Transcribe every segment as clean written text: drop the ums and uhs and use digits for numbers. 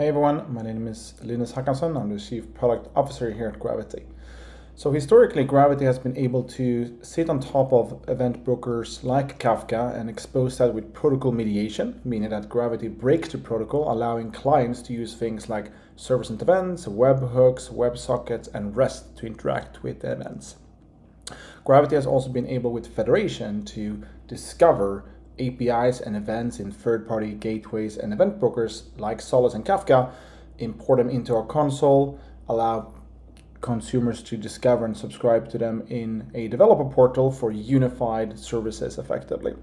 Hey everyone, my name is Linus Håkansson. I'm the Chief Product Officer here at Gravitee. So historically, Gravitee has been able to sit on top of event brokers like Kafka and expose that with protocol mediation, meaning that Gravitee breaks the protocol, allowing clients to use things like server-sent events, webhooks, WebSockets, and REST to interact with the events. Gravitee has also been able with Federation to discover APIs and events in third-party gateways and event brokers like Solus and Kafka, import them into our console, allow consumers to discover and subscribe to them in a developer portal for unified services effectively.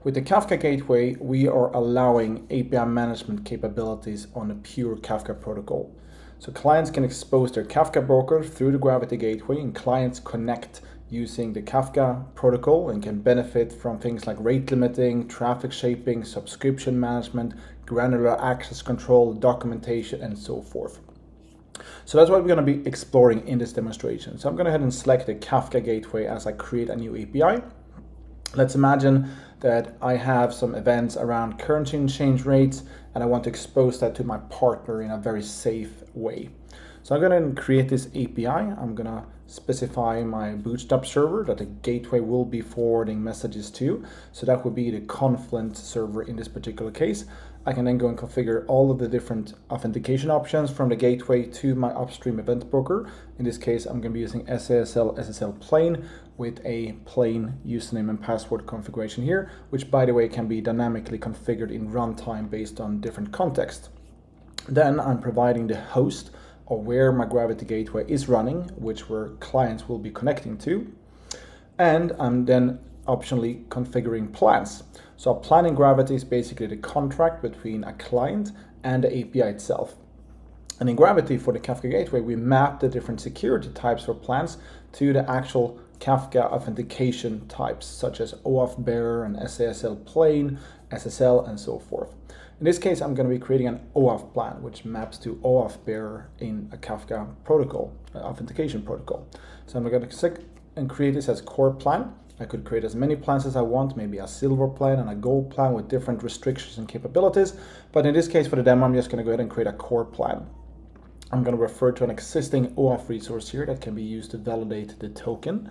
With the Kafka gateway, we are allowing API management capabilities on a pure Kafka protocol. So clients can expose their Kafka broker through the Gravitee gateway, and clients connect using the Kafka protocol and can benefit from things like rate limiting, traffic shaping, subscription management, granular access control, documentation, and so forth. So that's what we're going to be exploring in this demonstration. So I'm going to go ahead and select the Kafka gateway as I create a new API. Let's imagine that I have some events around currency exchange rates and I want to expose that to my partner in a very safe way. So I'm going to create this API. I'm going to specify my bootstrap server that the gateway will be forwarding messages to. So that would be the Confluent server in this particular case. I can then go and configure all of the different authentication options from the gateway to my upstream event broker. In this case, I'm going to be using SASL SSL plain with a plain username and password configuration here, which by the way can be dynamically configured in runtime based on different context. Then I'm providing the host or where my Gravitee gateway is running, which where clients will be connecting to. And I'm then optionally configuring plans. So a plan in Gravitee is basically the contract between a client and the API itself. And in Gravitee for the Kafka gateway, we map the different security types for plans to the actual Kafka authentication types, such as OAuth bearer and SASL plain, SSL, and so forth. In this case, I'm going to be creating an OAuth plan, which maps to OAuth bearer in a Kafka protocol, authentication protocol. So I'm going to click and create this as core plan. I could create as many plans as I want, maybe a silver plan and a gold plan with different restrictions and capabilities. But in this case, for the demo, I'm just going to go ahead and create a core plan. I'm going to refer to an existing OAuth resource here that can be used to validate the token.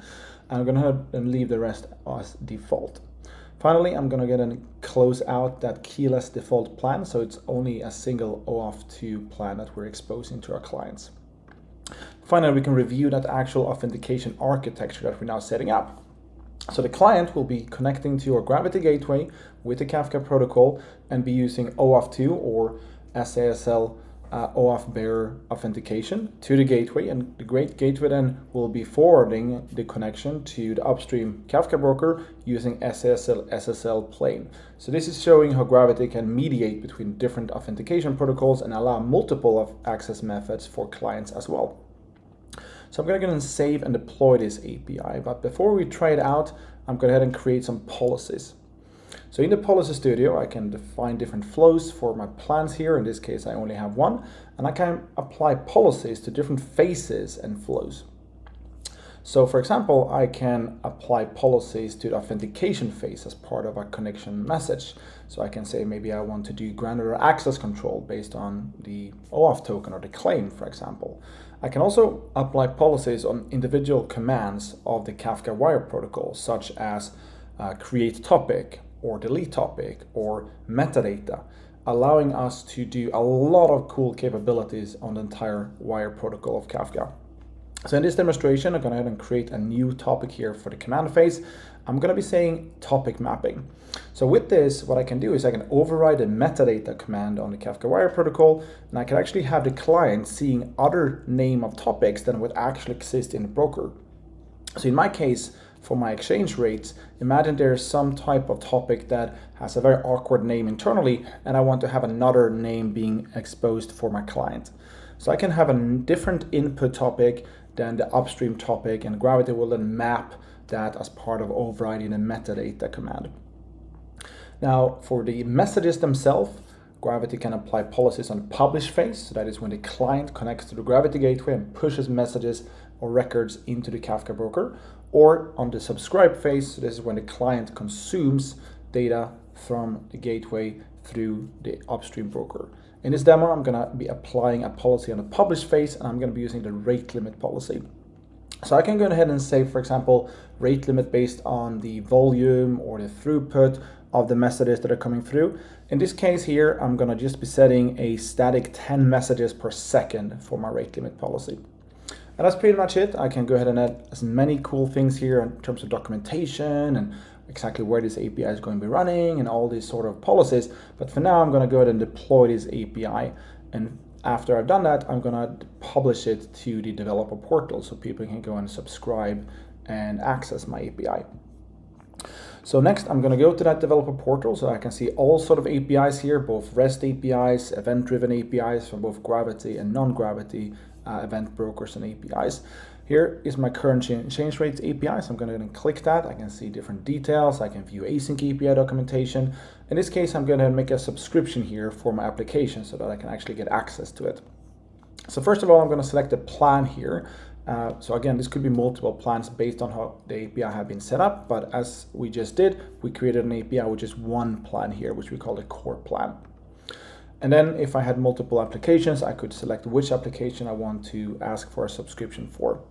I'm going to go ahead and leave the rest as default. Finally, I'm going to get and close out that keyless default plan, so it's only a single OAuth 2 plan that we're exposing to our clients. Finally, we can review that actual authentication architecture that we're now setting up. So the client will be connecting to our Gravitee gateway with the Kafka protocol and be using OAuth 2 or SASL OAuth bearer authentication to the gateway, and the gateway then will be forwarding the connection to the upstream Kafka broker using SASL SSL plain. So this is showing how Gravitee can mediate between different authentication protocols and allow multiple access methods for clients as well. So I'm going to go and save and deploy this API, but before we try it out, I'm going to go ahead and create some policies. So in the Policy Studio, I can define different flows for my plans here. In this case, I only have one, and I can apply policies to different phases and flows. So for example, I can apply policies to the authentication phase as part of a connection message. So I can say maybe I want to do granular access control based on the OAuth token or the claim, for example. I can also apply policies on individual commands of the Kafka wire protocol, such as create topic or delete topic or metadata, allowing us to do a lot of cool capabilities on the entire wire protocol of Kafka. So in this demonstration, I'm going to go ahead and create a new topic here for the command phase. I'm going to be saying topic mapping. So with this, what I can do is I can override the metadata command on the Kafka wire protocol, and I can actually have the client seeing other name of topics than what actually exists in the broker. So in my case, for my exchange rates, imagine there's some type of topic that has a very awkward name internally, and I want to have another name being exposed for my client. So I can have a different input topic than the upstream topic, and Gravitee will then map that as part of overriding the metadata command. Now, for the messages themselves, Gravitee can apply policies on the publish phase, so that is when the client connects to the Gravitee gateway and pushes messages or records into the Kafka broker, or on the subscribe phase, so this is when the client consumes data from the gateway through the upstream broker. In this demo, I'm going to be applying a policy on the publish phase, and I'm going to be using the rate limit policy. So I can go ahead and say, for example, rate limit based on the volume or the throughput of the messages that are coming through. In this case here, I'm going to just be setting a static 10 messages per second for my rate limit policy. And that's pretty much it. I can go ahead and add as many cool things here in terms of documentation and exactly where this API is going to be running and all these sort of policies. But for now, I'm going to go ahead and deploy this API. And after I've done that, I'm going to publish it to the developer portal so people can go and subscribe and access my API. So next, I'm going to go to that developer portal so I can see all sort of APIs here, both REST APIs, event-driven APIs from both Gravitee and non-Gravitee event brokers and APIs. Here is my current change rates API, so I'm going to click that. I can see different details. I can view async API documentation. In this case, I'm going to make a subscription here for my application so that I can actually get access to it. So first of all, I'm going to select a plan here. So again, this could be multiple plans based on how the API have been set up, but as we just did, we created an API which is one plan here, which we call the core plan. And then if I had multiple applications, I could select which application I want to ask for a subscription for.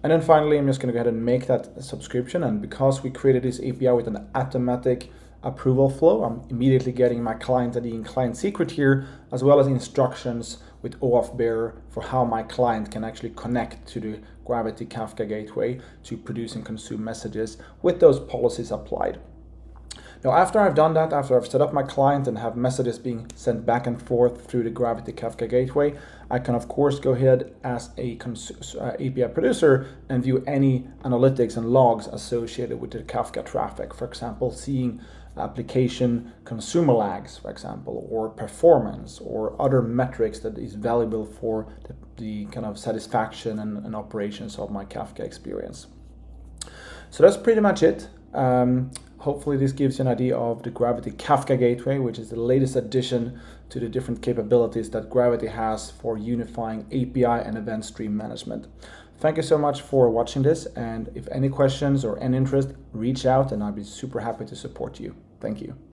And then finally, I'm just going to go ahead and make that subscription. And because we created this API with an automatic approval flow, I'm immediately getting my client ID and client secret here, as well as instructions with OAuth bearer for how my client can actually connect to the Gravitee Kafka gateway to produce and consume messages with those policies applied. Now, after I've done that, after I've set up my client and have messages being sent back and forth through the Gravitee Kafka gateway, I can of course go ahead as a API producer and view any analytics and logs associated with the Kafka traffic. For example, seeing application consumer lags, for example, or performance, or other metrics that is valuable for the kind of satisfaction and operations of my Kafka experience. So that's pretty much it. Hopefully this gives you an idea of the Gravitee Kafka Gateway, which is the latest addition to the different capabilities that Gravitee has for unifying API and event stream management. Thank you so much for watching this, and if any questions or any interest, reach out and I'll be super happy to support you. Thank you.